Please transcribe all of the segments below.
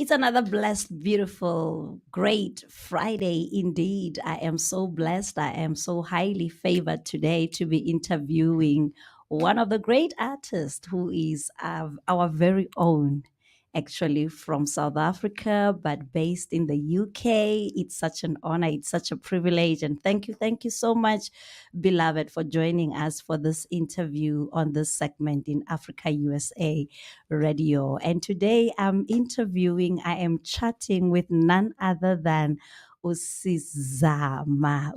It's another blessed, beautiful, great Friday indeed. I am so blessed. I am so highly favored today to be interviewing one of the great artists who is our very own, actually from South Africa, but based in the UK. It's such an honor. It's such a privilege. And thank you so much, beloved, for joining us for this interview on this segment in Africa USA Radio. And today I am chatting with none other than Usizama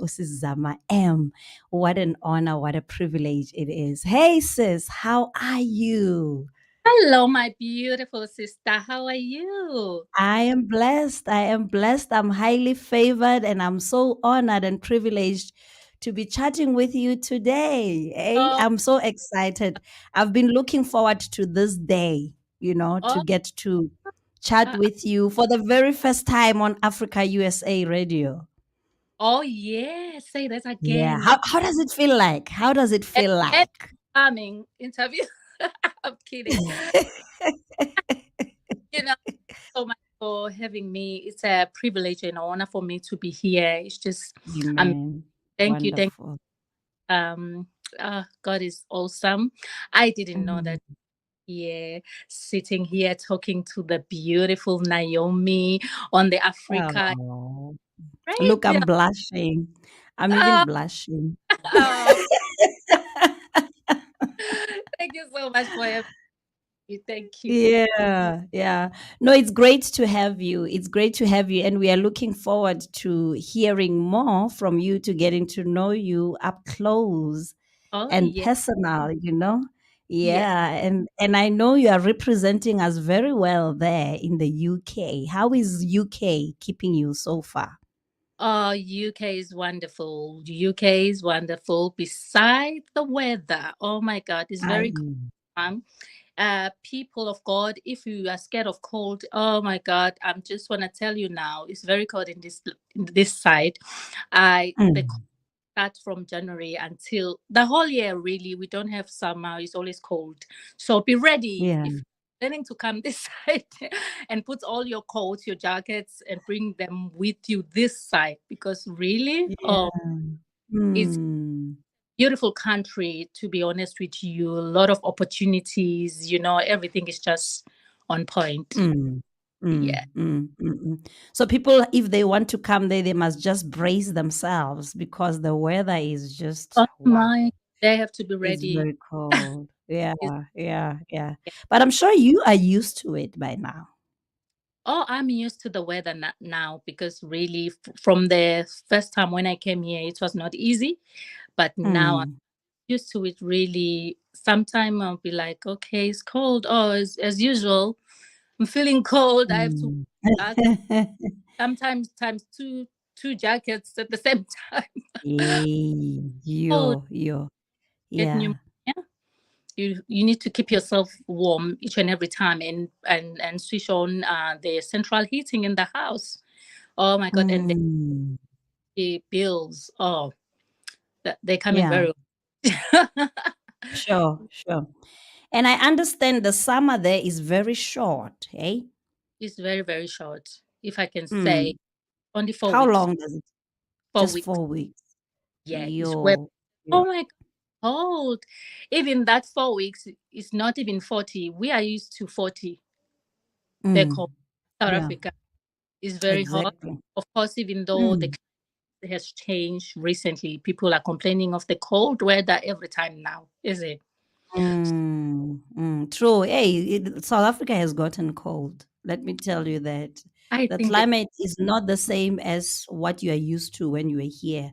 M. What an honor, what a privilege it is. Hey sis, how are you? Hello, my beautiful sister. How are you? I am blessed. I am blessed. I'm highly favored and I'm so honored and privileged to be chatting with you today. Hey, Oh, I'm so excited. I've been looking forward to this day, to oh, get to chat uh, with you for the very first time on Africa USA Radio. oh, yeah. Say that Yeah. again. How does it feel like? How does it And, feel and like? coming interview. I'm kidding. You know, so much for having me. It's a privilege and honor for me to be here. It's just, um, Amen. thank you, thank. Wonderful. Um, God is awesome. I didn't know that. Mm. Yeah, sitting here talking to the beautiful Naomi on the Africa Oh. Look, radio. I'm blushing. I'm even Oh, blushing. oh, thank you so much for having me. Thank you. Yeah, yeah. No, it's great to have you. It's great to have you. And we are looking forward to hearing more from you, to getting to know you up close Oh, and yeah, personal. yeah. Yeah. And I know you are representing us very well there in the UK. How is UK keeping you so far? Oh, UK is wonderful. UK is wonderful. Besides the weather, oh my God, it's very I calm. People of God, if you are scared of cold, oh my God, I'm just want to tell you now, it's very cold in this side. The mm, start from January until the whole year, really. We don't have summer, it's always cold. So be ready yeah. if you're planning to come this side and put all your coats, your jackets, and bring them with you this side because really, Yeah. it's Mm. beautiful country, to be honest with you. A lot of opportunities, everything is just on point. Mm, Yeah. So people, if they want to come there, they must just brace themselves because the weather is just Oh wow. my, they have to be It's ready. very cold. Yeah, It's- yeah, yeah. But I'm sure you are used to it by now. Oh, I'm used to the weather now because really, from the first time when I came here, it was not easy. But now I'm Mm, used to it. Really, sometime I'll be like, okay, it's cold. Oh, as usual, I'm feeling cold. I have to mm. sometimes times two jackets at the same time. Cold, Yo, get yeah. pneumonia. You need to keep yourself warm each and every time and switch on the central heating in the house. Oh my God, and Mm, the bills. Oh, they're coming yeah, very. sure. And I understand the summer there is very short, eh? It's very, very short. If I can say, Mm. only four How weeks. long does it? Four Just weeks. 4 weeks. Yeah, it's well. Yo, Oh yo. my God, cold. Even that 4 weeks is not even 40. We are used to 40 back home. Mm. South Yeah, Africa is very hot. exactly. Of course, even though the Mm. climate has changed recently, people are complaining of the cold weather every time now, is it? True. Hey, South Africa has gotten cold. Let me tell you that. I The think that climate is not the same as what you are used to when you were here.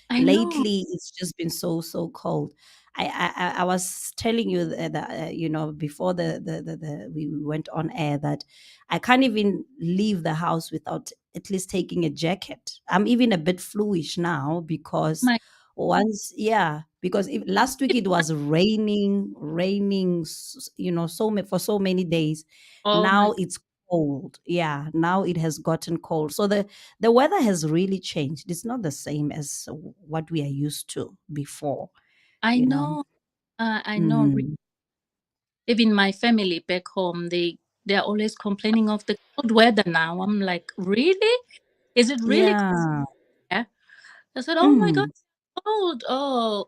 I know. Lately, it's just been so cold. I was telling you that, before we went on air, that I can't even leave the house without at least taking a jacket. I'm even a bit fluish now because My because last week it was raining, for so many days. oh my Now it's cold. Yeah, now it has gotten cold. So the weather has really changed. It's not the same as what we are used to before, I you know. know. I know. Mm, Even my family back home, they're always complaining of the cold weather now. I'm like, really? Is it really cold? Yeah. Yeah. I said, oh my God, Mm. cold. Oh.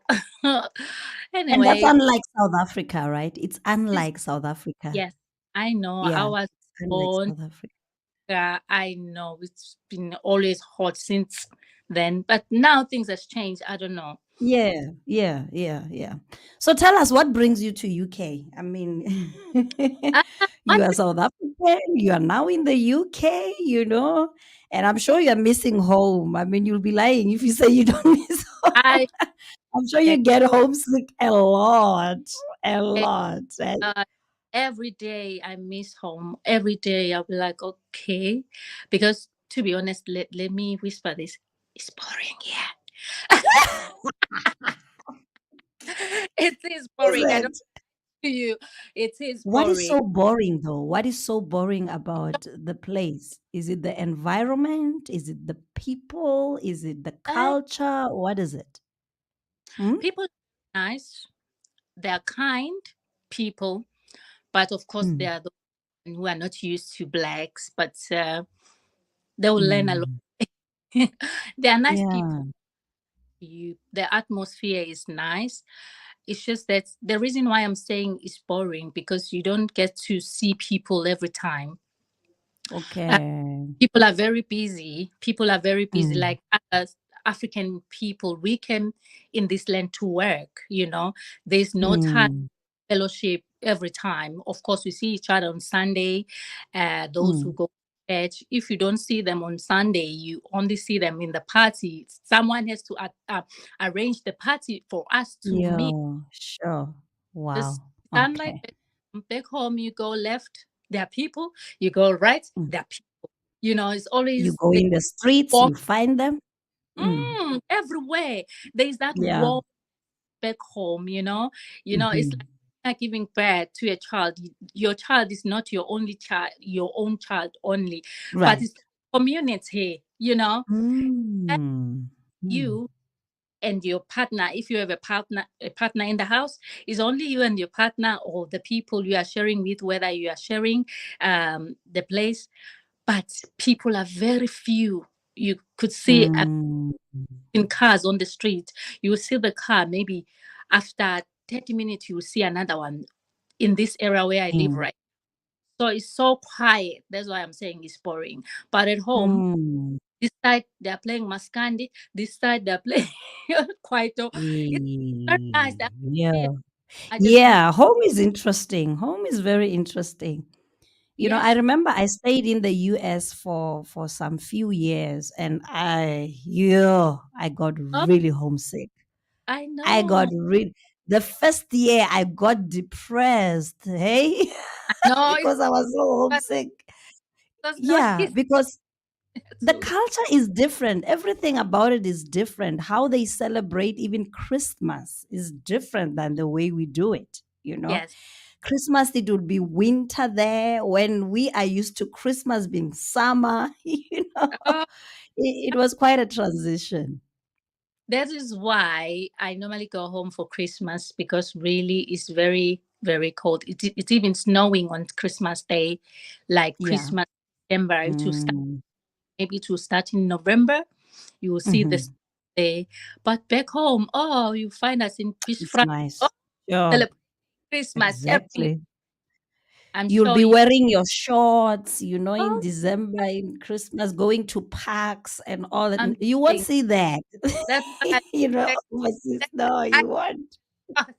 And that's Anyway, unlike South Africa, right? It's it's, unlike South Africa. yes, I know. I Yeah, was it's unlike born. South Africa. I know it's been always hot since then, but now things has changed. I don't know. Yeah, yeah, yeah, yeah. So tell us what brings you to UK? I mean, Uh, you what are South African, you are now in the UK, and I'm sure you're missing home. I mean, you'll be lying if you say you don't miss home. I I'm sure you get homesick a eh, lot. Right? uh, every day I miss home. Every day I'll be like, okay, because to be honest, let me whisper this. It's boring, yeah. It is Is boring. I don't it? know you. It is What is boring. so boring though? What is so boring about the place? Is it the environment? Is it the people? Is it the Uh, culture? What is it? Hmm? People are nice. They're kind people, but of course they Mm. are the one who are not used to blacks. But they will learn a lot. Mm. They are nice people. Yeah. The atmosphere is nice. It's just that the reason why I'm saying it's boring because you don't get to see people every time. Uh, Okay. People are very busy. People are very busy. Mm. Like us African people, we came in this land to work. There's no time Mm. fellowship every time. Of course, we see each other on Sunday. Those who Mm. go to church, if you don't see them on Sunday, you only see them in the party. Someone has to arrange the party for us to meet. Yeah, sure. Just Wow. sunlight Okay. back home, you go left, there are people. You go right, Mm. there are people. It's You always go the in the streets, warm you find them. Mm. everywhere. There's that Yeah. warm back home. It's Mhm. like giving birth to a child. Your child is not your only child, your own child only, but Right. it's community. And Mm. Mm. you and your partner, if you have a partner in the house, is only you and your partner or the people you are sharing with, whether you are sharing the place. But people are very few. You could see Mm. in cars on the street. You will see the car maybe after 30 minutes. You will see another one in this area where I live, Mm. right? So it's so quiet. That's why I'm saying it's boring. But at home, Mm. this side they're playing Maskandi, this side they're playing Kwaito. It's very nice. The Yeah. atmosphere, I just miss. Yeah, home is interesting. Home is very interesting. I Yes. remember I stayed in the US for some few years, and I got Oh, really homesick. I I got know. really the first year I got depressed, hey, I know. It's because I was so but homesick. that's not Yeah, easy because the too. culture is different. Everything about it is different. How they celebrate even Christmas is different than the way we do it. Yes. Christmas, it would be winter there when we are used to Christmas being summer. Oh, It was quite a transition. that is why I normally go home for Christmas because really it's very, very cold. It's even snowing on Christmas Day, like Yeah. Christmas, December to start, Mm. maybe to start in November. You will see this Mhm. day. But back home, oh, you find us in Peace It's Front. Oh, nice. Sure. celebrate Christmas every. Exactly. I'm You'll sure be you. wearing your shorts, in Oh, December, in Christmas, going to parks and all that. I'm You won't saying see that. that's why My that sister, I you won't. got.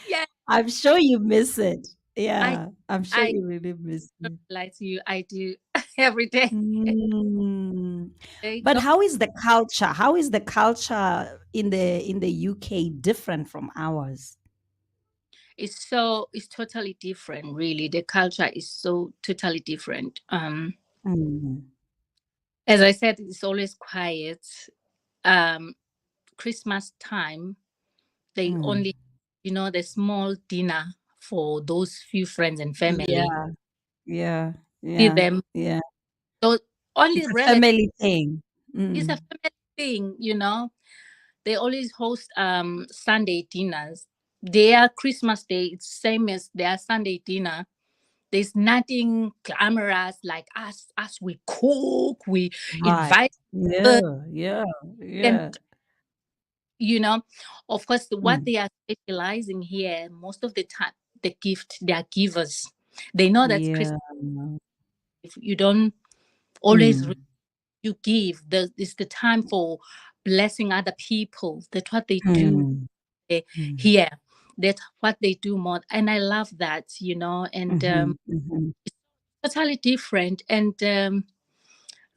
Yeah, I'm sure you miss it. I Yeah, I'm sure I you really miss don't it. lie to you. I do every day. Mm. They But go. how is the culture? How is the culture in the UK different from ours? It's totally different. Really, the culture is so totally different. Mm. As I said, it's always quiet. Um, Christmas time, they Mm. only, the small dinner for those few friends and family. Yeah, yeah, See yeah, them. yeah. So only It's a relatives. family thing. It's a Mm. family thing. They always host Sunday dinners. Their Christmas day, it's same as their Sunday dinner. There's nothing glamorous like us. Us, we cook, we Right. invite Yeah, us, yeah, and yeah. you know, of course, what Mm. they are specializing here most of the time, the gift they are givers. They know that Christmas, Yeah. if you don't always Mm. you give, is the time for blessing other people. That's what they do Mm. Mm. here. That's what they do more, and I love that, and Mhm, mhm. totally different. And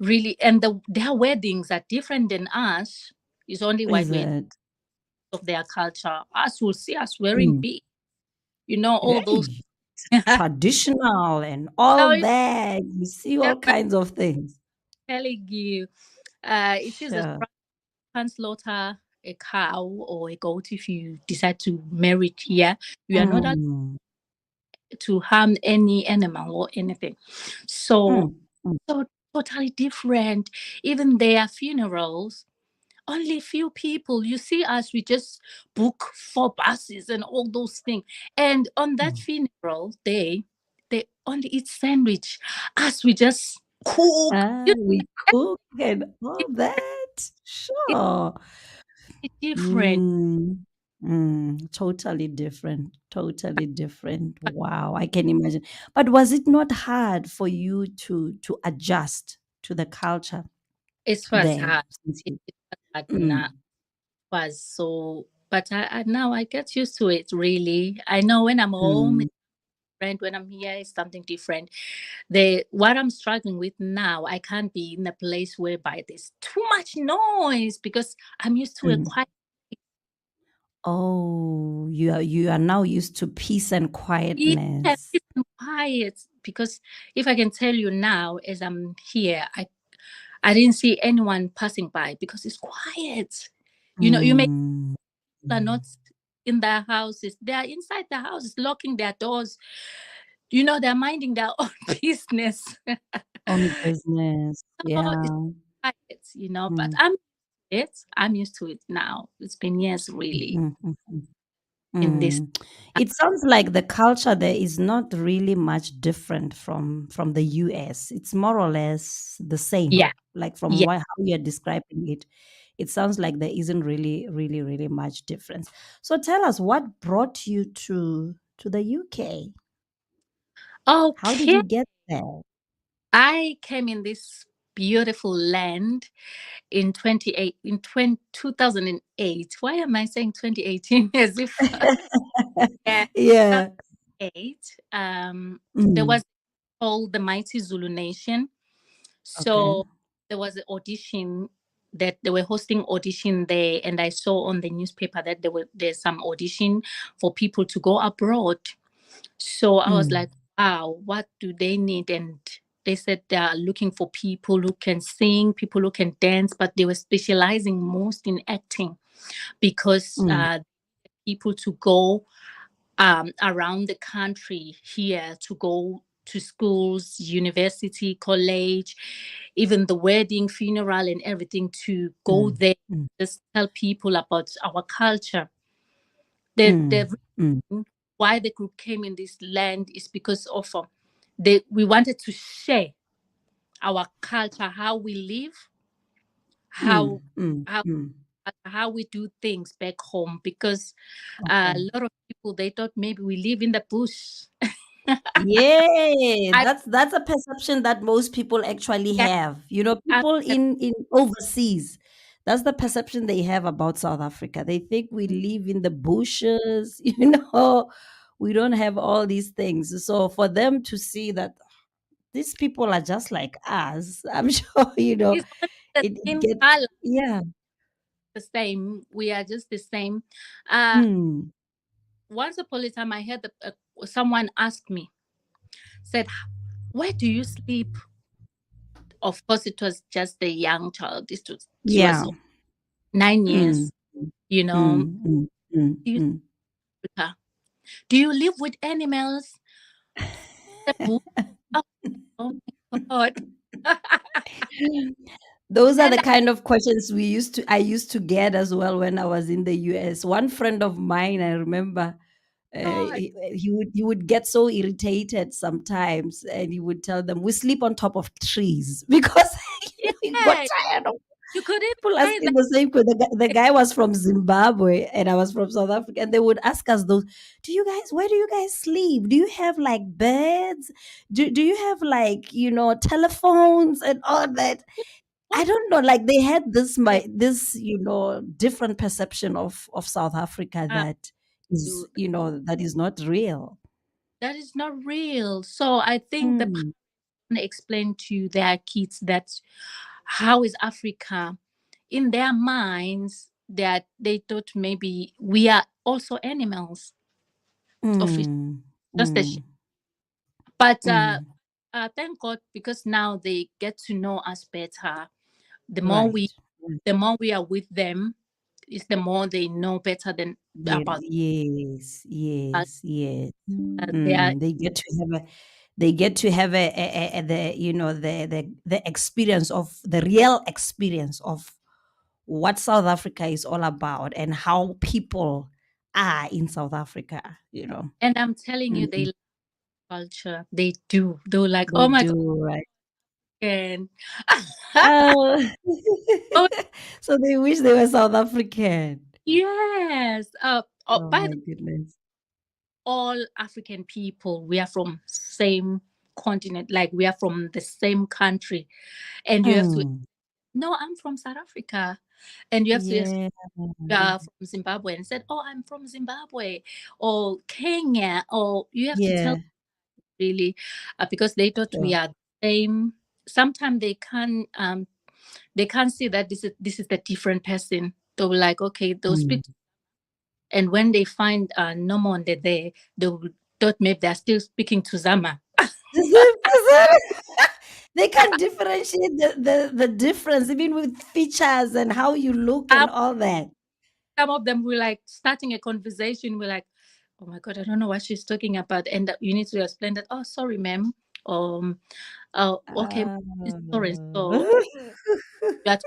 really, and their weddings are different than us. It's only white Is weddings it? of their culture. Us will see us wearing Mm. big, all those. Yay! Traditional and Oh, all it's that. You see them all kinds of things. telling you, it is a Sure. can't slaughter a cow or a goat if you decide to marry it here. You are not allowed Mm. to harm any animal or anything. So, Mm. Mm. so totally different. Even their funerals, only few people. You see us, we just book 4 buses and all those things. And on that Mm. funeral day, they only eat sandwich. Us, we just cook. We cook and all that. Sure. It's different. Mm. Totally different. Totally different. Wow, I can imagine. But was it not hard for you to adjust to the culture It was there hard. since you It was hard mm, now. Was so, but I now I get used to it. Really, I know when I'm home mm, it's different. When I'm here, it's something different. The what I'm struggling with now, I can't be in a place whereby there's too much noise because I'm used to a mm. quiet. Oh, you are now used to peace and Yeah, quietness. peace and quiet. Because if I can tell you now, as I'm here, I didn't see anyone passing by because it's quiet. You may Mm, are mm. not in their houses; they are inside the houses, locking their doors. They're minding their own business. Own business. So it's Yeah. quiet. But Mm, I'm used to it now. It's been years really mhm, mhm. in this. Mm. It sounds like the culture there is not really much different from the US. It's more or less the same. Yeah, Like from yeah. how you're describing it, it sounds like there isn't really much difference. So tell us what brought you to the UK? How did Okay. you get there? I came in this beautiful land in 28 in 2008. Why am I saying 2018 as if yeah, Yeah. 2008. There Mm. was called the Mighty Zulu Nation. Okay. So there was an audition that they were hosting audition there, and I saw on the newspaper that there's some audition for people to go abroad. So I was Mm. like, wow, what do they need? And they said they are looking for people who can sing, people who can dance, but they were specializing most in acting because Mm. people to go around the country here to go to schools, university, college, even the wedding, funeral, and everything to go Mm. there, Mm. just tell people about our culture. The Mm. Mm. reason why the group came in this land is because of we wanted to share our culture, how we live, Mm. how Mm. how Mm. how we do things back home because a Okay. lot of people they thought maybe we live in the bush. Yeah, I that's a perception that most people actually yeah, have. You know, I, people in overseas, that's the perception they have about South Africa. They think we live in the bushes, we don't have all these things. So for them to see that these people are just like us, I'm sure, it's only the it skin gets color yeah. the same. We are just the same. Uh, Mm, Once upon a time, I had someone ask me, said, "Where do you sleep?" Of course, it was just a young child. She was yeah. 9 years. Mm, You know, mm, mm, mm, do you, mm. do you live with animals? The bush? Oh my god! Those are And the kind of questions I used to get as well when I was in the US. One friend of mine, I remember, Oh, He would get so irritated sometimes, and he would tell them, "We sleep on top of trees," because he got yeah. tired of You could even people say asking that. the same question. The guy was from Zimbabwe, and I was from South Africa, and they would ask us those, where do you guys sleep? Do you have like beds? Do you have like, telephones and all that? I What don't know. Like they had this they my this different perception of South Africa uh, that is do? that is not real. That is not real. So I think the Mm, parents explain to their kids that how is Africa in their minds, that they thought maybe we are also animals of it, mm, just a mm, but mm. thank God, because now they get to know us better. The more Right. we, Right. the more we are with them, is the more they know better than about Yes, us. yes, yes. They are, They get to have the experience of the real experience of what South Africa is all about and how people are in South Africa. and I'm telling you, they Mm, love culture. They do. They're like, they oh my God, do, right? and Oh, oh so they wish they were South African. yes. Oh By my the goodness. all African people, we are from same continent. Like we are from the same country, and you have to. Mm, No, I'm from South Africa, and you have to yeah. from Zimbabwe and said, "Oh, I'm from Zimbabwe," or Kenya, or you have to tell Yeah, really, because they thought we sure. are the same. Sometimes they can't see that this is the different person. They'll be like, okay, they'll Mm. speak, and when they find no one there, they will thought maybe they're still speaking to Zama. They can't differentiate the difference, even with features and how you look and Um, all that. some of them were like starting a conversation. We're like, oh my God, I don't know what she's talking about, and you need to explain that. Oh, sorry, ma'am. Um, oh, okay, Ah. it's sorry. So that's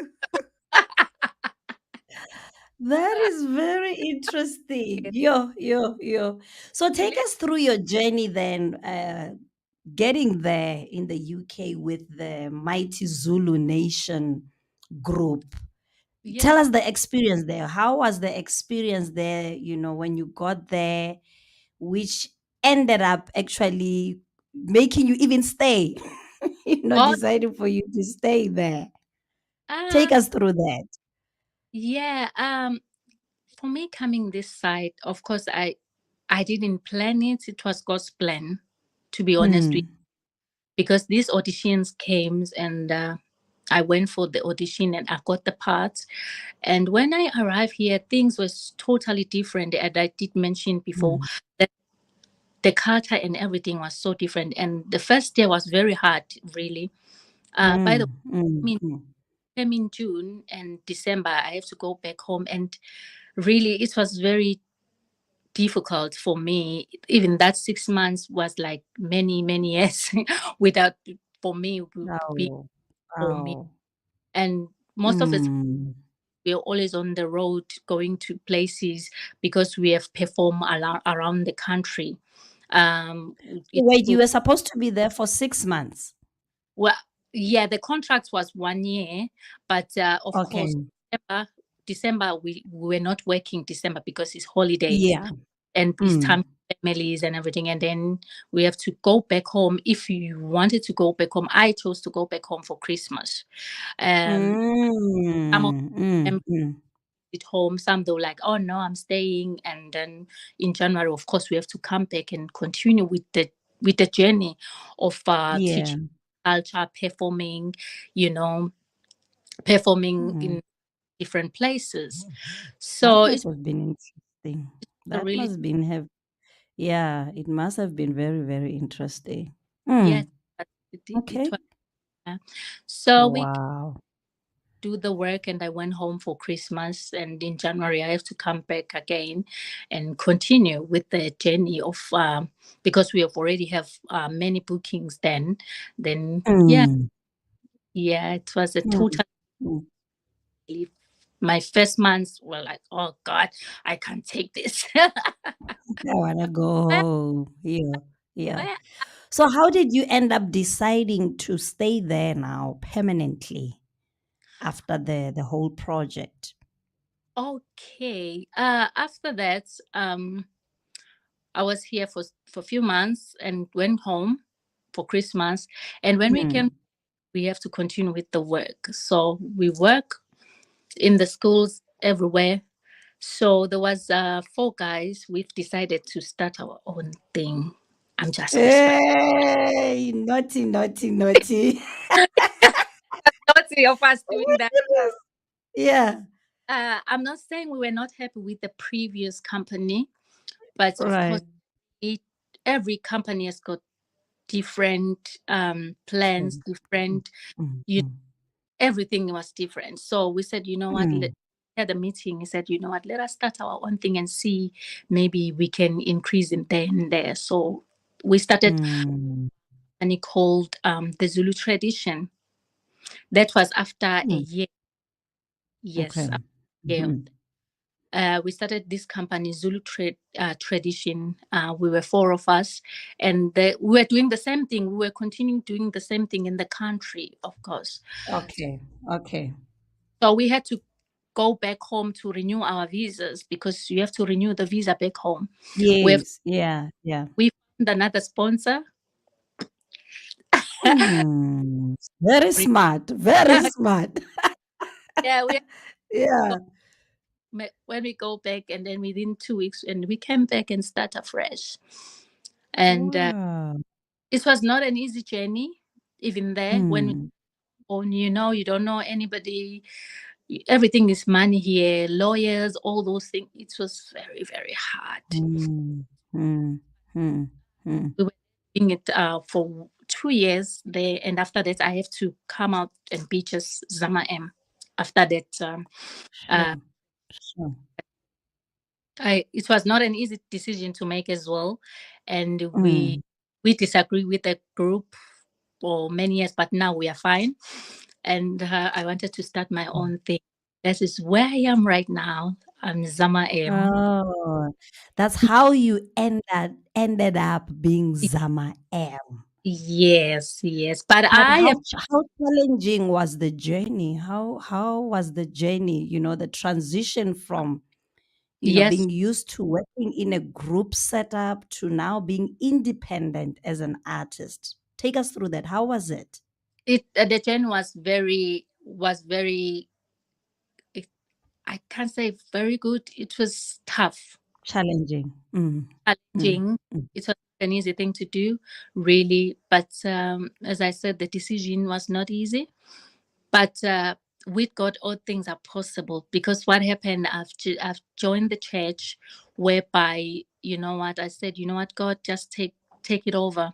That is very interesting. Yo, yo, yo. So take really, us through your journey then, getting there in the UK with the Mighty Zulu Nation group. Tell yeah. us the experience there. How was the experience there, when you got there, which ended up actually making you even stay, Oh, deciding for you to stay there? uh, Take us through that. yeah. For me coming this side, of course, I didn't plan it. It was God's plan, to be honest with you, Mm, because these auditions came, and I went for the audition and I got the part. And when I arrived here, things was totally different. And I did mention before mm, that the culture and everything was so different. And the first year was very hard, really. By the mm, way, mm, mm. came in June and December, I have to go back home. And really, it was very difficult for me. Even that 6 months was like many, many years without, for me, be Oh, for me. oh. And most of it, Mm. we're always on the road going to places because we have performed around the country. Um, So it, wait, you were supposed to be there for 6 months. well, yeah, the contract was 1 year, but of Okay. course, December we were not working December because it's holidays Yeah. and it's time Mm. for families and everything. And then we have to go back home. If you wanted to go back home, I chose to go back home for Christmas. Um, some of Mm, them mm, mm. at home, some they were like, "Oh no, I'm staying." And then in January, of course, we have to come back and continue with the journey of Yeah. teaching culture, you know, performing Mm. in different places. That So must it's have been interesting. a That really, must been have Yeah, it must have been very, very interesting. yes, Mm. it Okay. was. Yeah. So we Wow. do the work and I went home for Christmas, and in January I have to come back again and continue with the journey of because we have already have many bookings then yeah, Mm. yeah, it was a Mm. totally Mm. my first months were like, oh God, I can't take this. I wanna go where, home. Yeah, yeah. where? So how did you end up deciding to stay there now permanently after the whole project? Okay. After that, I was here for a few months and went home for Christmas. And when we came, Mm. we have to continue with the work. So we work in the schools everywhere. So there was four guys. We've decided to start our own thing. I'm just whispering. Hey, naughty, naughty, naughty. Not of us Oh doing my that. goodness. Yeah. I'm not saying we were not happy with the previous company, but of course, Right. it, every company has got different plans, Trend. Mm, different. mm, You mm, everything was different. So we said, you know what? mm, Had a meeting. He said, you know what? Let us start our own thing and see maybe we can increase in there and there. So we started mm, and he called the Zulu tradition. That was after a mm. year. Yes, Okay. a year. Mhm. We started this company, Tradition. We were four of us, and we were doing the same thing. We were continuing doing the same thing in the country, of course. Okay. Okay. So we had to go back home to renew our visas because you have to renew the visa back home. We have Yes. Yeah. Yeah. we found another sponsor. Very smart. Very smart. Yeah, we Yeah. when we go back, and then within 2 weeks, and we came back and start afresh. And Wow. it was not an easy journey, even there when we Mm, own. You don't know anybody. Everything is money here, lawyers, all those things. It was very, very hard. mm, mm, mm, mm. We were doing it for 2 years there, and after that, I have to come out and be just Zama M. After that, uh, Sure. Sure. it was not an easy decision to make as well, and we Mm. we disagree with the group for many years, but now we are fine. And I wanted to start my own thing. That is where I am right now. I'm Zama M. Oh, that's how you ended up being Zama M. Yes, yes. But But I am, how challenging was the journey? How was the journey, the transition from, yes, being used to working in a group setup to now being independent as an artist? Take us through that. How was it? the journey was very, it, I can't say very good. It was tough, Challenging. Mm, mm, challenging. mm, It was an easy thing to do, really. But as I said, the decision was not easy. But with God, all things are possible. Because what happened, I've joined the church, whereby, you know what, I said, you know what, God, just take it over.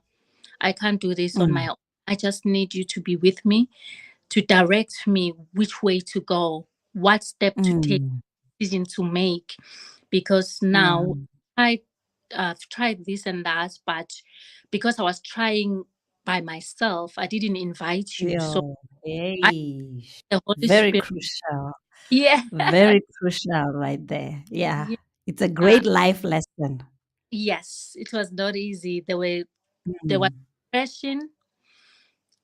I can't do this on my mm, own. I just need you to be with me, to direct me which way to go, what step to take, mm. decision to make. Because Yeah. now I've tried this and that, but because I was trying by myself, I didn't invite you. So Yeah. I, Hey, the Holy very Spirit, crucial. yeah, Very crucial right there. Yeah. yeah. It's a Uh, great life lesson. yes, it was not easy. There was Mm, depression.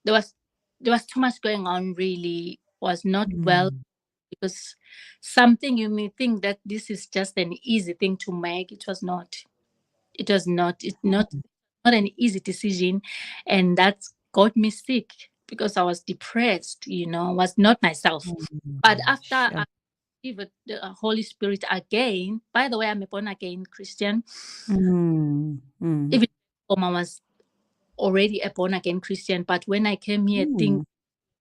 There was there was too much going on. Really, was not well, mm, because something you may think that this is just an easy thing to make. It was not. It was not. It's not an easy decision, and that got me sick because I was depressed. I was not myself. But mm. after Sure. I received the Holy Spirit again, by the way, I'm a born again Christian. Mm, mm, Even though I was already a born again Christian, but when I came here, things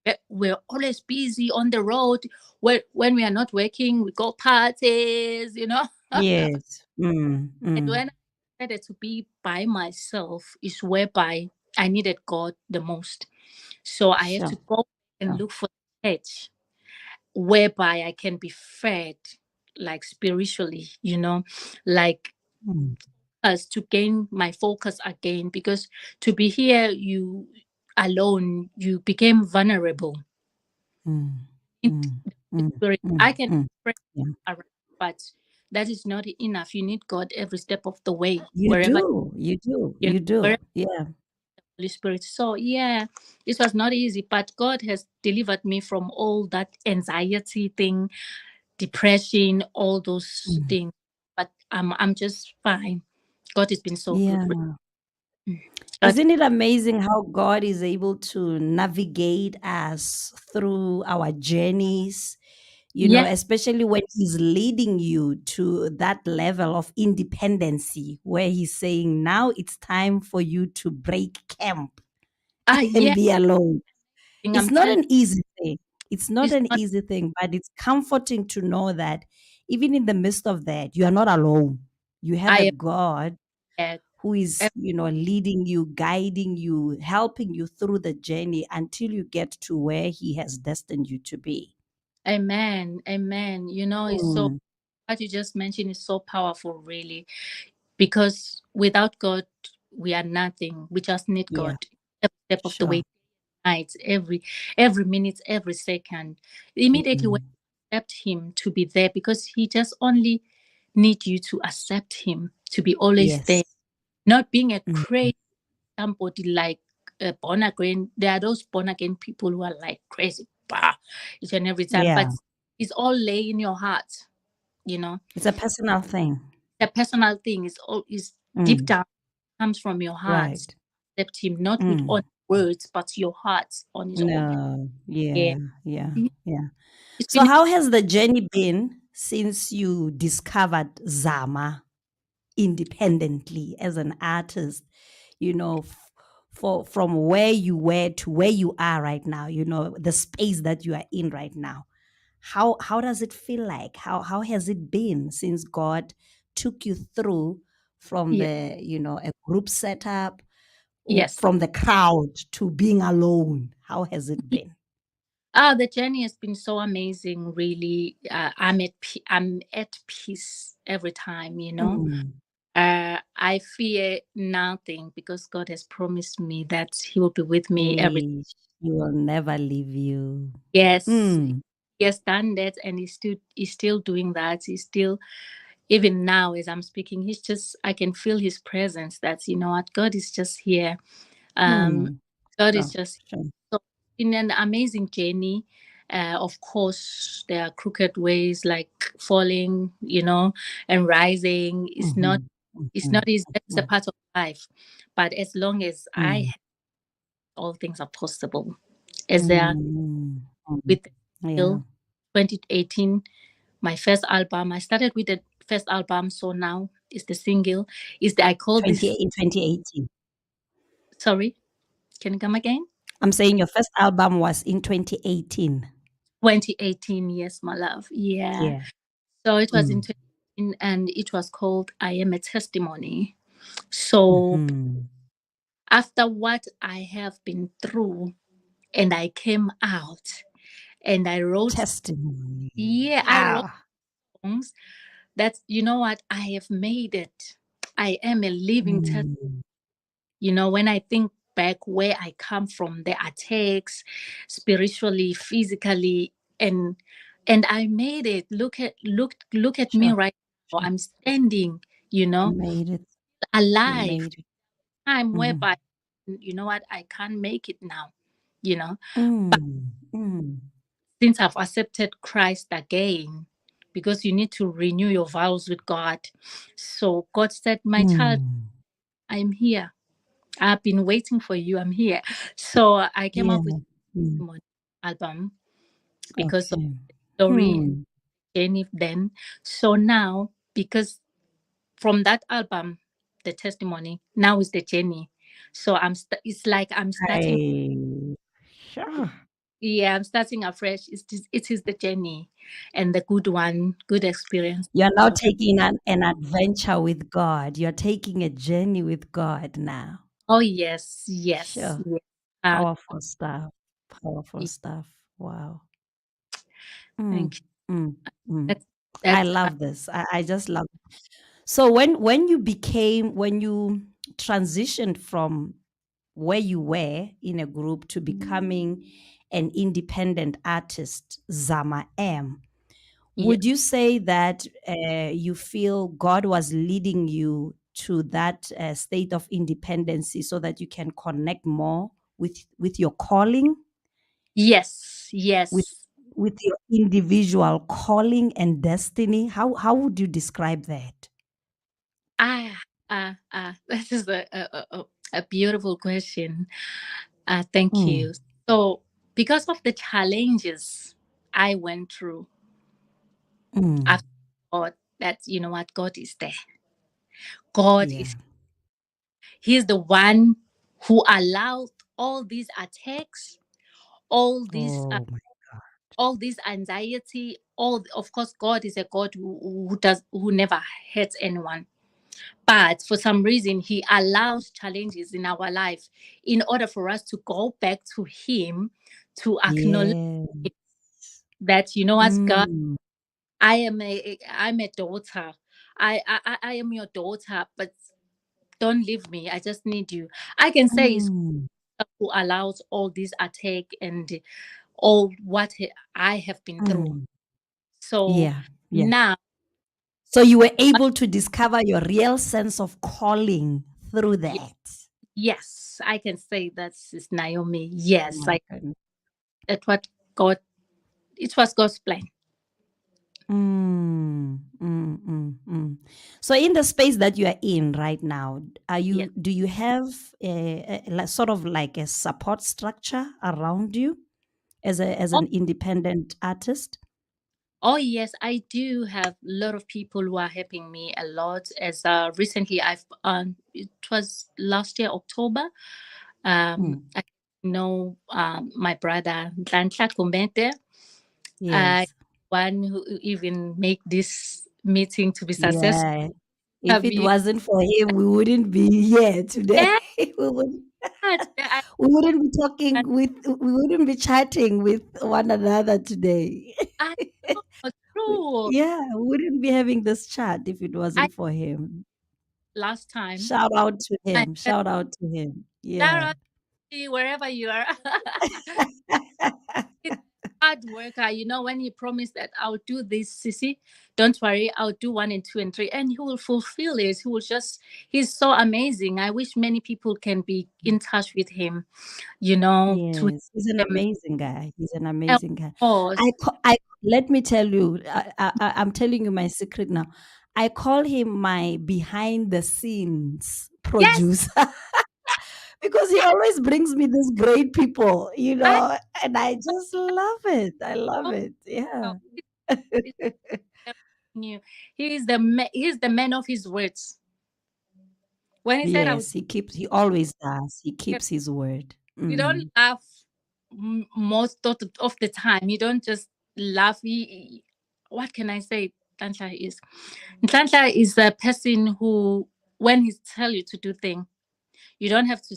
mm. we're always busy on the road. When we are not working, we go parties. Yes. Mm, And mm. when I decided to be by myself, is whereby I needed God the most. So I have to Sure. go and Sure. look for the church whereby I can be fed, like spiritually, like Mm, us to gain my focus again. Because to be here, you alone, you became vulnerable. mm, It, mm. mm, Spirit. mm, I can mm. express Yeah. around, but that is not enough. You need God every step of the way, You wherever do. You do. you know, You do. wherever Yeah. the Holy Spirit. So yeah, it was not easy, but God has delivered me from all that anxiety thing, depression, all those Mm. things. But I'm just fine. God has been so good. Yeah. Mm. God, Isn't it amazing how God is able to navigate us through our journeys? yeah, Especially when He's leading you to that level of independency where He's saying, now it's time for you to break camp and yeah. be alone. I'm It's not telling an easy thing. It's not you, an it's not easy thing, but it's comforting to know that even in the midst of that, you are not alone. You have a I God am. who is, leading you, guiding you, helping you through the journey until you get to where He has destined you to be. Amen. Amen. It's so Mm, what you just mentioned is so powerful, really, because without God, we are nothing. We just need yeah, God every step of the way, sure. night, every minute, every second. Immediately when Mm, you accept Him to be there, because He just only need you to accept Him to be always yes. there, not being a Mm, crazy somebody like born again. There are those born again people who are like crazy, bah, each and every time. yeah, But it's all lay in your heart, you know. it's a personal thing. The personal thing is all is deep Mm, down, comes from your heart. right. Accept Him not with Mm, all words, but your heart on His own. no, Yeah, yeah, yeah, yeah. it's So, been how has the journey been since you discovered Zama independently as an artist? For from where you were to where you are right now. The space that you are in right now. How does it feel like? How has it been since God took you through from yeah, a group setup, yes. from the crowd to being alone? How has it been? The journey has been so amazing. Really, I'm at peace every time. Mm. I fear nothing because God has promised me that He will be with me every. He will never leave you. Yes, Mm. He has done that, and He's still doing that. He's still, even now as I'm speaking, He's just, I can feel His presence. That's, what, God is just here. Um, Mm. God is Sure. just, Sure. so in an amazing journey. Of course, there are crooked ways like falling, and rising. It's not, Mhm. it's Mhm. not easy. That's a Mhm. part of life. But as long as Mm. all things are possible. As there are Mm. Mm. with Yeah. still 2018, my first album. I started with the first album, so now is the single. I call 20 this, in 2018. sorry, can you come again? I'm saying your first album was in 2018. 2018, yes, my love. Yeah. Yeah. So it was in Mm. 2018 and it was called I Am a Testimony. So Mhm. after what I have been through and I came out and I wrote, Testimony. yeah, I wrote Ah. songs. That's, you know what, I have made it. I am a living testimony. Mm. When I think back where I come from, the attacks, spiritually, physically, and I made it. Look at me Sure. right now. Sure. I'm standing, you You know, made it. You alive. made it. Time Mhm. whereby, you know what, I can't make it now, you know. But Mm. Mm. since I've accepted Christ again, because you need to renew your vows with God. So God said, my child, Mm. I'm here. I've been waiting for you. I'm here. So I came Yeah. up with Mm. my album because of Okay. the story and Hmm. journey then. So now, because from that album, the testimony, now is the journey. So it's like I'm starting. I Sure. Yeah, I'm starting afresh. It is the journey, and the good one, good experience. You're now So, taking an adventure with God. You're taking a journey with God now. oh yes, yes, Sure. yes. Uh, Powerful stuff. Powerful yeah, stuff. Wow. thank Mm, you. mm, mm. That's I that's love this. I just love it. So when you transitioned from where you were in a group to becoming an independent artist, Zama am. Yeah. Would you say that you feel God was leading you to that state of independency so that you can connect more with your calling, Yes. with Yes. with your individual calling and destiny? How would you describe that? Ah, this is a beautiful question. Thank Mm, you. So, because of the challenges I went through, I mm, thought that, you know what, God is there. God yeah. is, He's the one who allowed all these attacks, all these, Oh my. all this anxiety. All, of course, God is a God who never hurts anyone. But for some reason, He allows challenges in our life in order for us to go back to Him, to acknowledge Yeah. that, you know what, God, Mm, I'm a daughter. I am your daughter, but don't leave me. I just need you. I can say it's mm, God who allows all this attack and all what I have been through. mm. So Yeah. Yeah. now, So you were able to discover your real sense of calling through ye- that. yes, I can say that is Naomi. Oh Yes, my goodness. that's what God. It was God's plan. So in the space that you are in right now, Yes. do you have sort of like a support structure around you as Oh, an independent artist? oh yes, I do have a lot of people who are helping me a lot. As recently, it was last year October. Mm, I know my brother Dantla Kumbete. I yes. one who even make this meeting to be successful. Yeah. If Have it you? wasn't for him, we wouldn't be here today. Yeah, we would I, we wouldn't be talking with we wouldn't be chatting with one another today. I know, true. Yeah, we wouldn't be having this chat if it I wasn't for him. last time. Shout out to I him. said, Shout out to him. Yeah. Sarah, wherever you are. He's a hard worker. You know, when he promised that I'll do this, Sissy, don't worry, I'll do one and two and three, and he will fulfill it. He's so amazing. I wish many people can be in touch with him, to Yes, he's an him. amazing guy. He's an Of amazing guy. course. Let me tell you, I'm telling you my secret now. I call him my behind the scenes Yes, producer because he always brings me these great people, I and I just love it. I love know. it. Yeah. It's new. He's the man of his words. When he said I would, Yes, he always does. He keeps his word. you don't Mm. laugh most of the time. You don't just laugh. What can I say? Ntlanhla is a person who, when he tell you to do thing, you don't have to.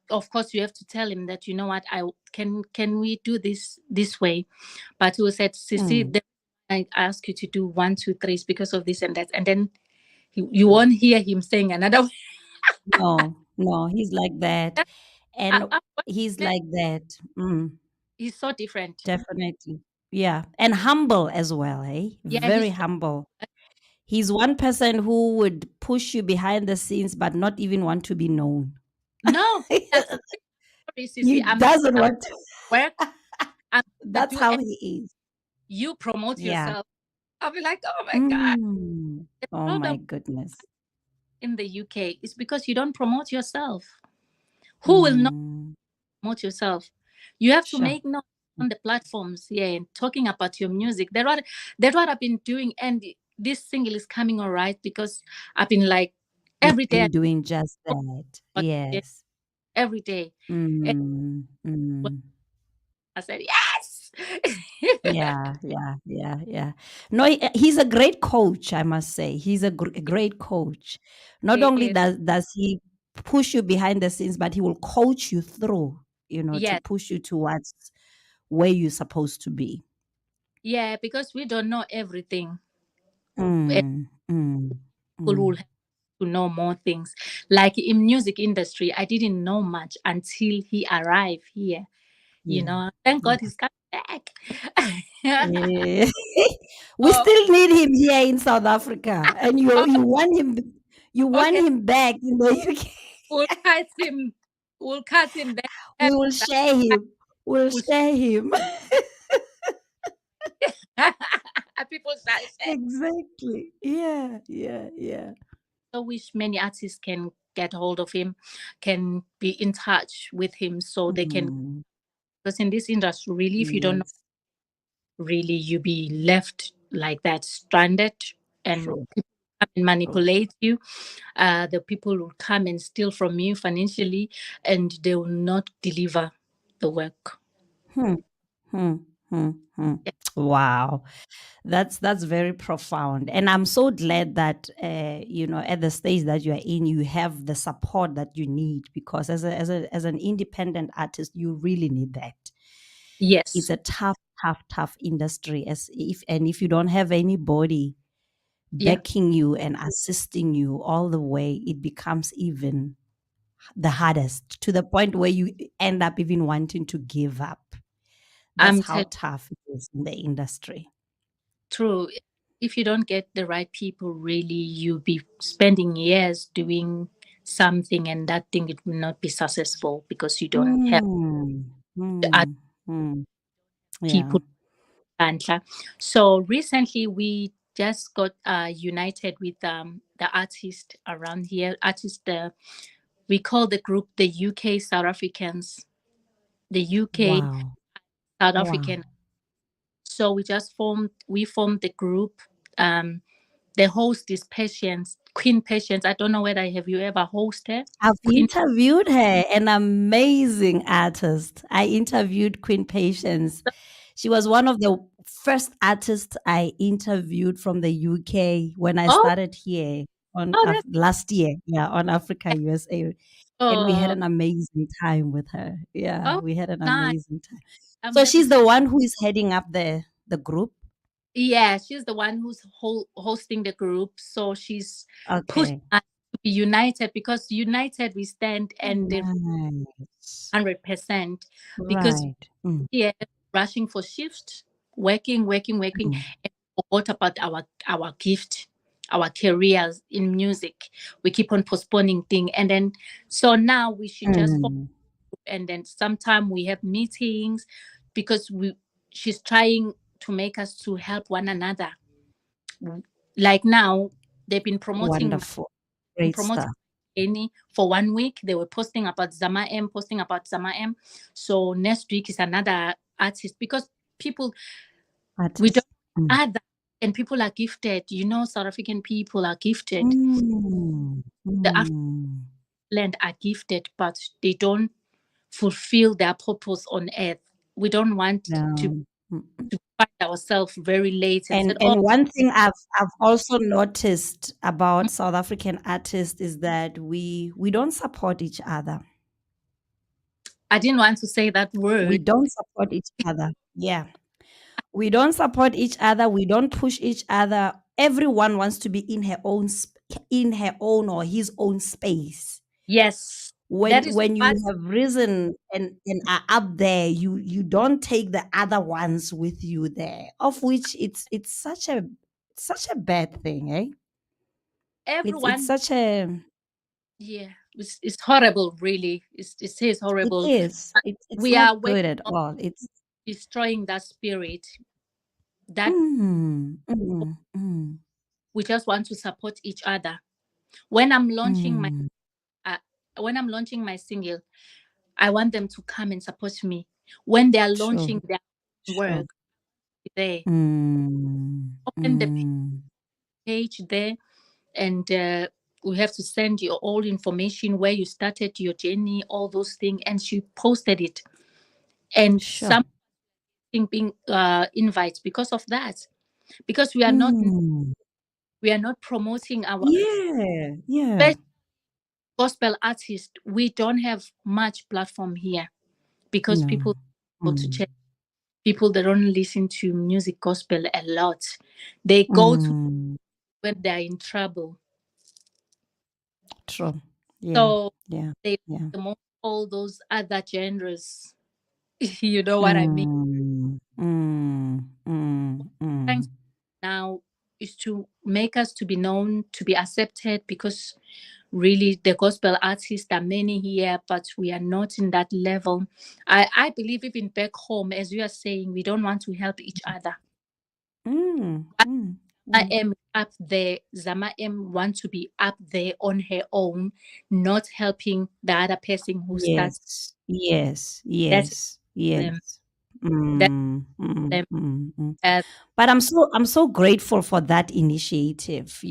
Of course, you have to tell him that, you know what, I can we do this way, but he will say, Sissy, Mm. then I ask you to do one, two, three because of this and that, and then you won't hear him saying another. No, no, he's like that. uh, And uh, he's like that. Mm, he's so different. definitely. Yeah. And humble as well, eh? Yeah, Very humble. He's one person who would push you behind the scenes, but not even want to be known. no, yeah, sorry, He Sissy, doesn't want to. work. I'm gonna That's do how it. he is. You promote Yeah. yourself. I'll be like, oh my god. Mm. The Oh problem my goodness. in the UK is because you don't promote yourself. Who will not Mm. promote yourself? You have to Sure. make noise on the platforms, yeah, and talking about your music. That's what I've been doing, and this single is coming all right because I've been like You've every day, been doing just that. Yes. every day. And Mm. Mm. I said yes. Yeah, yeah, yeah, yeah. No, he's a great coach, I must say. He's a great coach. Not He only is. does he push you behind the scenes, but he will coach you through, to Yes, push you towards where you're supposed to be. yeah, because we don't know everything. And Mm, mm, people will mm. have to know more things. Like in music industry, I didn't know much until he arrived here. you Yeah. know. Thank Yeah. God he's coming back. Yeah. We Oh, still need him here in South Africa, and oh, you want okay, him back in the UK. we'll cut him. We'll cut him back. We will share him. We'll We'll share him. people shall share. Exactly. Yeah, yeah, yeah. I wish many artists can get hold of him, can be in touch with him so they can. Mm, Because in this industry, really, if you don't know, yes, really, you be left like that, stranded, and true, people come and true. manipulate you. The people will come and steal from you financially, and they will not deliver the work. Hmm, hmm, hmm, hmm. Wow. That's very profound, and I'm so glad that at the stage that you are in, you have the support that you need, because as an independent artist, you really need that. It's Yes, a tough industry. As if you don't have anybody yeah. backing you and assisting you all the way, it becomes even the hardest, to the point where you end up even wanting to give up. That's I'm how telling tough it is in the industry. true. If you don't get the right people, really, you'll be spending years doing something, and that thing it will not be successful because you don't have Mm, the other mm, mm. Yeah. people. Bantla. So recently, we just got united with the artists around here. Artists, we call the group the UK South Africans. The UK Wow. South Wow. African. So we formed the group. Um, the host is Patience, Queen Patience. I don't know whether have you ever hosted I've Queen. interviewed her, an amazing artist. I interviewed Queen Patience. She was one of the first artists I interviewed from the UK when I Oh, started here on that's last year. Yeah, on Africa USA, and we had oh, an amazing time with her. Yeah, oh, we had an nice. amazing time. I'm So happy she's to. the one who is heading up the group. Yeah, she's the one who's hosting the group. So she's pushing Okay. us to be united, because united we stand, and the Nice. 100%, because Right. Mm, here rushing for shift, working, mm, and forgot about our gift, our careers in music. We keep on postponing things, and then so now we should just focus, mm. and then sometime we have meetings, because we she's trying to make us to help one another. Like now, they've Wonderful. been Great promoting stuff. any for 1 week. They were posting about Zama M, posting about Zama M. So next week is another artist, because people we don't Artist. Mm. other, and people are gifted. You know, South African people are gifted. Mm. The African Mm. land are gifted, but they don't fulfill their purpose on earth. We don't want to No. Mm. find ourselves very late and And said, "Oh, one thing I've also noticed about South African artists is that we don't support each other. I didn't want to say that We word." don't support each other. Yeah. We don't support each other. We don't push each other. Everyone wants to be in her own or his own space. Yes, that is When you what have risen and are up there, you don't take the other ones with you there, of which it's such a bad thing, eh? It's everyone. such a Yeah, it's horrible. Really, it says it horrible. is. But It's we not are good working at on all. It's destroying that spirit. That mm, mm, mm, we just want to support each other. When I'm launching my mm, uh, when I'm launching my single, I want them to come and support me. When they are sure, launching their sure. work, they Mm, open the mm, page there, and we have to send you all information, where you started your journey, all those things. And she posted it, and sure. something being invites because of that, because Mm, we are not promoting our yeah, yeah. best gospel artists. We don't have much platform here, because No. people go to Mm, church. People that don't listen to music gospel a lot, they go to mm. when they're in trouble. True. Yeah. So Yeah. they Yeah. promote all those other genres. You know what I mean? Mm, mm, mm, Thanks mm. now is to make us to be known, to be accepted, because really the gospel artists are many here, but we are not in that level. I believe even back home, as you are saying, we don't want to help each other. Mm, mm, I mm. am up there. Zama M want to be up there on her own, not helping the other person who starts. Yes, yes, That's yes, them. yes. That's Mm, mm, them. mm, mm. Uh, But I'm so grateful for that initiative,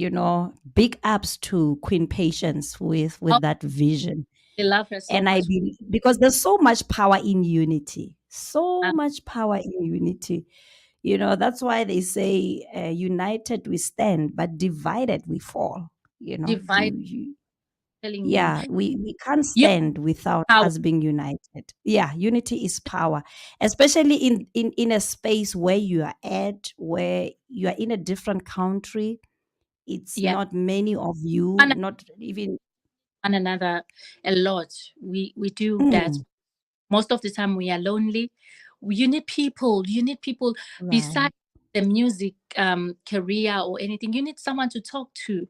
big ups to Queen Patience with oh, that vision. I love her so And I much. believe because there's so much power in unity. So Um, much power in unity. That's why they say united we stand, but divided we fall. You know, divide, you telling you, yeah, we can't you stand without power. us being united. Yeah, unity is power, especially in a space where you are at, where you are in a different country. It's Yeah, not many of you, one not even. another a lot. We do that. Mm, Most of the time, we are lonely. You need people. You need people right. besides the music career or anything. You need someone to talk to.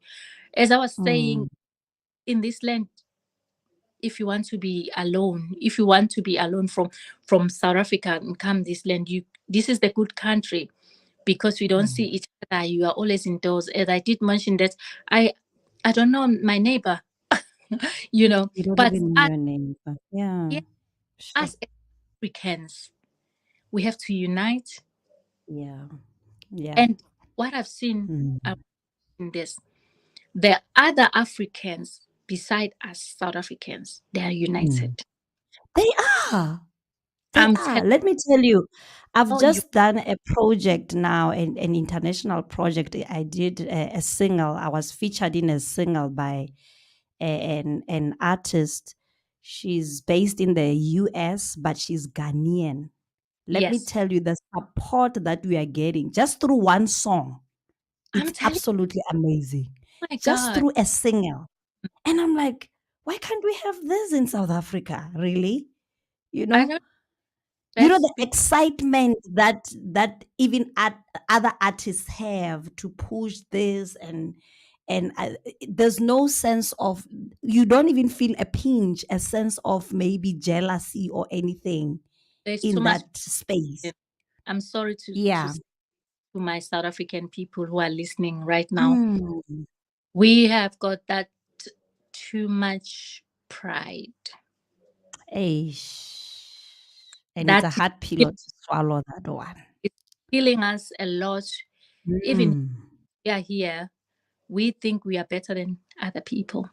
As I was saying, Mm, in this land, if you want to be alone, if you want to be alone from South Africa and come this land, you this is the good country, because we don't see mm. each other. You are always indoors. As I did mention that I I don't know my neighbor, You don't but even know your name. But yeah, yeah, sure. us Africans, we have to unite. Yeah, yeah. And what I've seen Mm, in this, the other Africans beside us South Africans, they are united. mm. They are. They I'm are. telling Let me tell you, I've you, just done a project now, an international project. I did a single. I was featured in a single by an artist. She's based in the US, but she's Ghanaian. Let me yes, tell you the support that we are getting just through one song. I'm It's telling absolutely amazing. you, my Just God, through a single. And I'm like, why can't we have this in South Africa? Really? You I know? don't best The speak. excitement that even other artists have to push this, and there's no sense of, you don't even feel a pinch, a sense of maybe jealousy or anything There's too in much. that space. I'm sorry to Yeah. say to my South African people who are listening right now. Mm. We have got that too much pride. Eish. And it's a That hard pill to swallow, that one. is killing us a lot. Even if Mm. we are here, we think we are better than other people.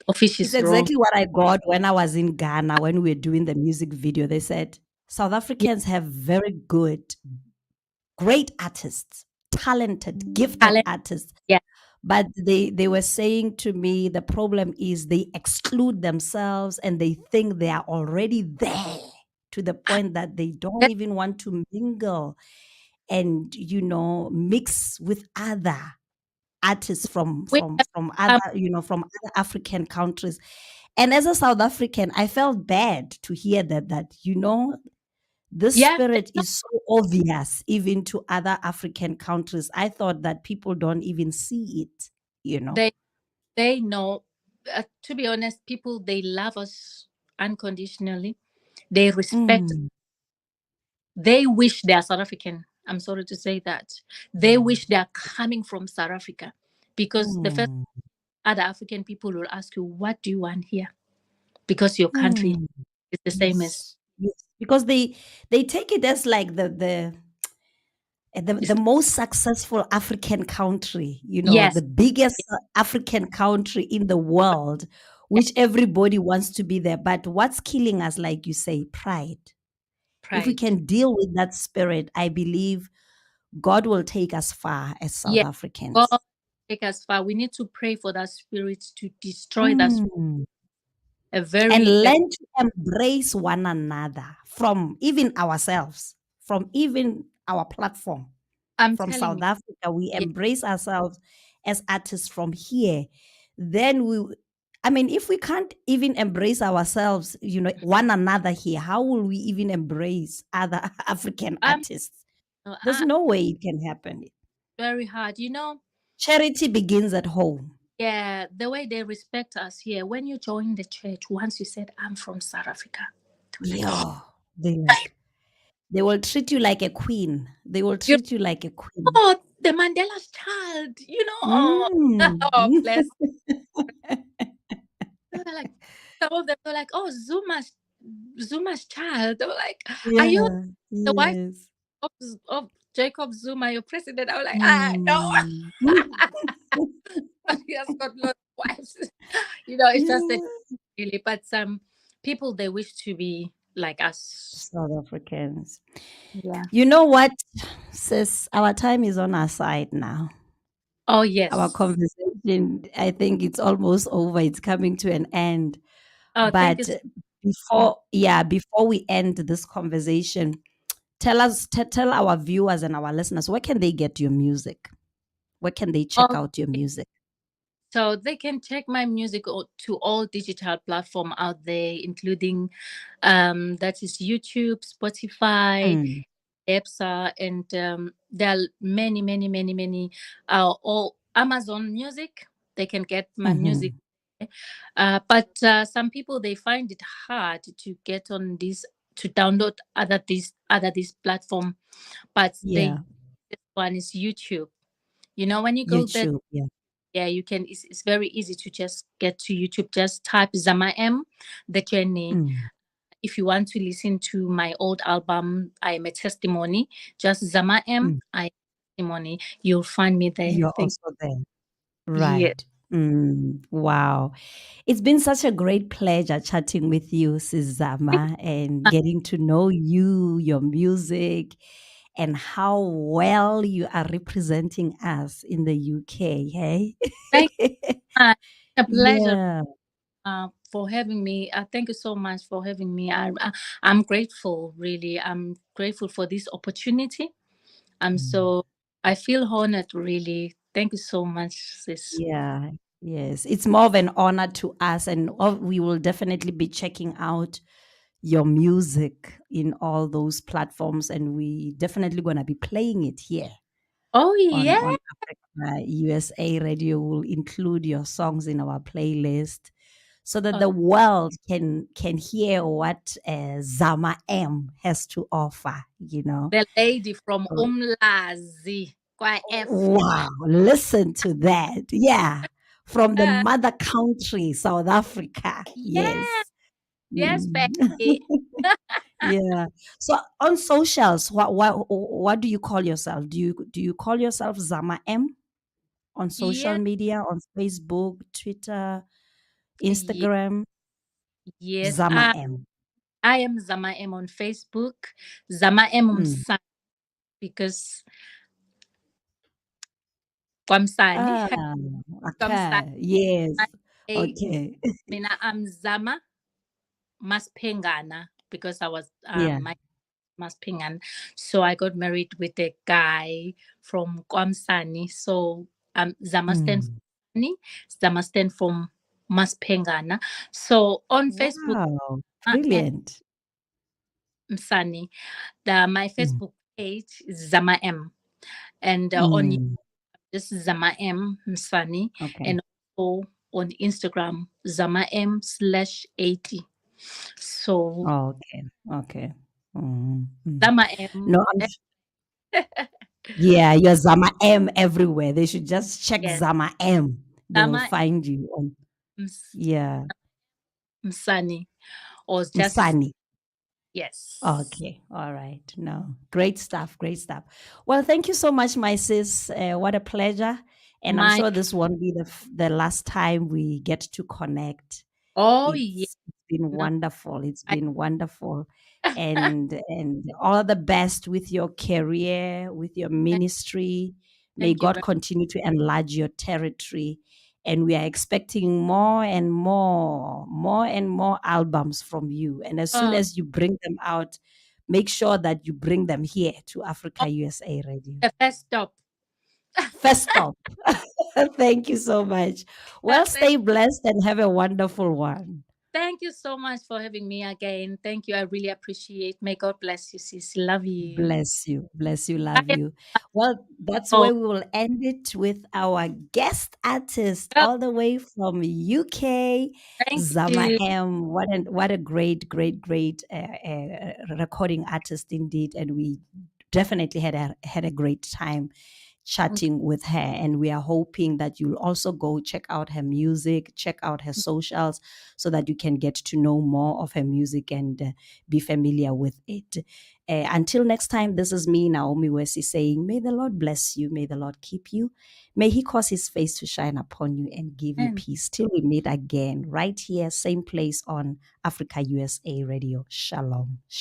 Of which It's is wrong. exactly what I got when I was in Ghana when we were doing the music video. They said South Yeah, Africans have very good, great artists, talented, gifted talent. artists. Yeah, But they were saying to me the problem is they exclude themselves and they think they are already there to the point that they don't that's even want to mingle and mix with other artists from we from have from come. other from other African countries. And as a South African, I felt bad to hear that this Yeah, spirit is so obvious even to other African countries. I thought that people don't even see it. they they know. To be honest, people they love us unconditionally. They respect. Mm, They wish they are South African. I'm sorry to say that. They mm, wish they are coming from South Africa, because the first mm, other African people will ask you, "What do you want here?" Because your country mm. is the same as Yes, yes. Because they take it as like the it's, most successful African country, the yes, biggest African country in the world, which everybody wants to be there. But what's killing us, like you say, pride. If we pride. can deal with that spirit, I believe God will take us far as South Yes, God Africans. take us far. We need to pray for that spirit to destroy that spirit. Mm. A And very, very, learn to embrace one another from even ourselves, from even our platform. I'm From telling South you, Africa, we yeah, embrace ourselves as artists from here. Then I mean, if we can't even embrace ourselves, one another here, how will we even embrace other African Um, artists? There's uh, no way it can happen. very hard. Charity begins at home. Yeah, the way they respect us here. When you join the church, once you said, I'm from South Africa, they were like, oh, Yeah. They will treat you like a queen. They will you treat you like a queen. know, the Mandela's child, oh, Mm. oh, bless. They were like, some of them were like, oh, Zuma's child. They were like, are you Yeah. the wife Yes. of Jacob Zuma, your president? I was like, no, Mm. he has got lots of wives. It's just that Yeah. really, but some people they wish to be like us. South Africans. Yeah. You know what, sis? Our time is on our side now. Oh Our yes. conversation, I think it's almost over. It's coming to an end. Oh, thank you. But before we end this conversation, tell our viewers and our listeners, where can they get your music? Where can they check Oh, out your music? so they can check my music to all digital platform out there, including that is YouTube, Spotify, Mm, EPSA, and there are many, many, many, many. All Amazon Music, they can get my music. mhm. But some people they find it hard to get on this to download other this platform. But Yeah, this one is YouTube. When you go there, YouTube, yeah. yeah, you can. It's very easy to just get to YouTube. Just type Zama M, the journey. Mm, If you want to listen to my old album, I am a testimony. Just Zama M, mm. I am a testimony. You'll find me there. You're Thank also there. you. Right. Wow. It's been such a great pleasure chatting with you, Sizama, and getting to know you, your music, and how well you are representing us in the UK. Hey? Thank you. A pleasure Yeah. for having me. Thank you so much for having me. I'm grateful, really. I'm grateful for this opportunity. I'm Mm. so, I feel honored, really. Thank you so much, sis. Yeah. Yes. It's more of an honor to us, and we will definitely be checking out your music in all those platforms, and we definitely gonna be playing it here Oh, on yeah. Africa USA Radio. Will include your songs in our playlist so that Oh, the world can hear what Zama M has to offer. the lady from So, Umlazi, Kwa F. wow, listen to that. Yeah, from the Uh, mother country, South Africa. yeah. Yes. Yes, Mm. baby. Yeah. So on socials, what do you call yourself? Do you call yourself Zama M on social Yes, media, on Facebook, Twitter, yes, Instagram? yes. Zama M. I am Zama M on Facebook. Zama M Mm. Msani because Kwamsani. Ah, Kwamsani. okay. Yes. I, Okay. Mina, I'm Zama Maspengana because I was Yeah. my Maspengan. So I got married with a guy from Kwamsani. So Zama stand for Mm. Sani, Zama stand from Maspengana. So on Facebook, Wow. and Brilliant. Msani, my Mm. Facebook page is Zama M, and on Mm. this is Zama M Msani, Okay. and also on Instagram Zama M /80. So Okay. Okay. Mm. Mm. Zama M, No, yeah, you're Zama M everywhere. They should just check yes, Zama M. They will Zama find you on, Ms- yeah, Msani, or just Msani. yes. Okay. All right. No, great stuff. Great stuff. Well, thank you so much, my sis. What a pleasure. And I'm My sure this won't be the last time we get to connect. oh yeah, It's been no, wonderful. It's I been wonderful. And all the best with your career, with your ministry. May thank you God very continue to enlarge your territory. And we are expecting more and more and more albums from you. And as soon much. as you bring them out, make sure that you bring them here to Oh, Africa USA Radio. the first stop. First stop. Thank you so much. Well, Thank stay blessed and have a wonderful one. thank you so much for having me again. Thank you. I really appreciate. May God bless you, sis. Love you. Bless you. Bless you. Love Bye. you. Well, that's Oh, where we will end it with our guest artist oh, all the way from UK, thank Zama you. M. What a great, great, great recording artist indeed. And we definitely had a great time Thank chatting with her. And we are hoping that you'll also go check out her music, check out her socials so that you can get to know more of her music and be familiar with it. Until next time, this is me, Naomi Wesi, saying, May the Lord bless you. May the Lord keep you. May He cause His face to shine upon you and give you you. peace. Till we meet again, right here, same place on Africa USA Radio. Shalom.